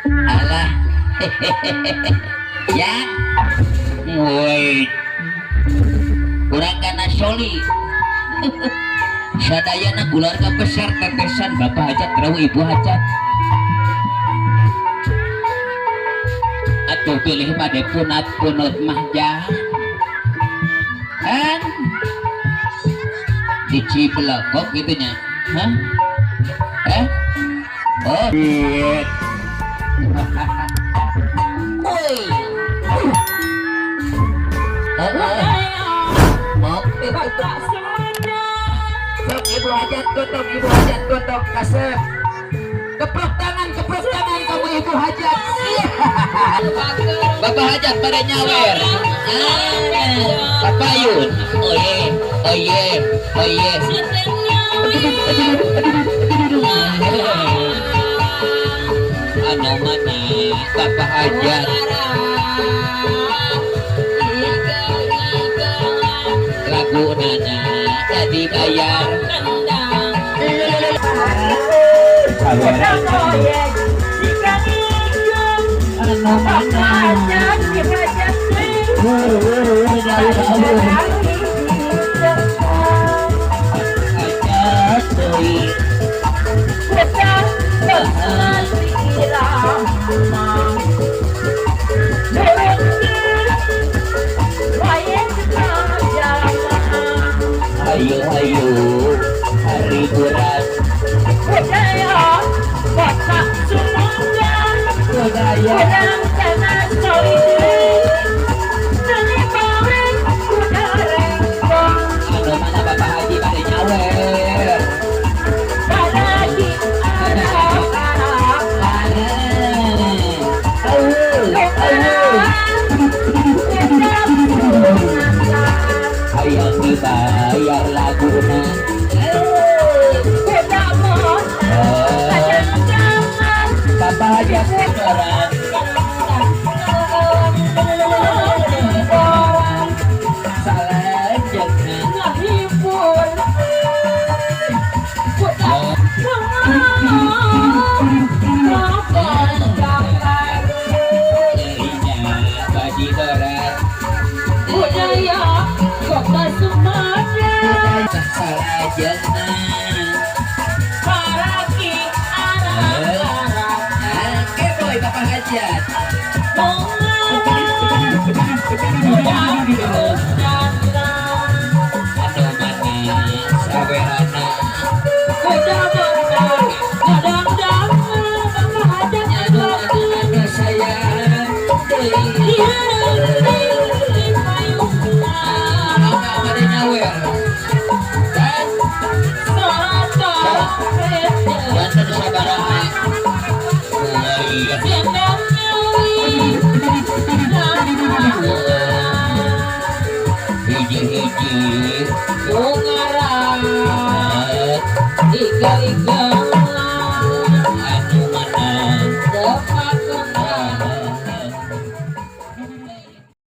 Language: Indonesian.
alah. Ya, woi, kurang kana soli. Sadayana keluarga besar tetesan bapak hajat rawu ibu hajat. Atuh pilih pada punat mah jah. Kan dicipelokok gitunya. Hah? Oh, iya. Woi. Sok ibu hajat gotong kasep. Keprok tangan kamu ibu hajat. Bapak hajat pada nyawer. Bapak Yun. Oh ye. Anu mana Bapak hajat. Lagu nana jadi bayar. Ayo hari berat budaya kota Sumangga budaya tanah solid dari bareng kudareng ada mana Bapak Haji pada nyawer lagi anak-anak hayang dibayar laguna Bapak hajat sekarang salah jangan ngahibur bagi berat budaya kota Sumatera salah jangan paraki anak-anak boy Bapak hajat aduh mana sawerana udah benar kadang-kadang Bapak hajat ada sayang pada nyawer kan banten sabaraha hiji-hiji bungaran iga-iga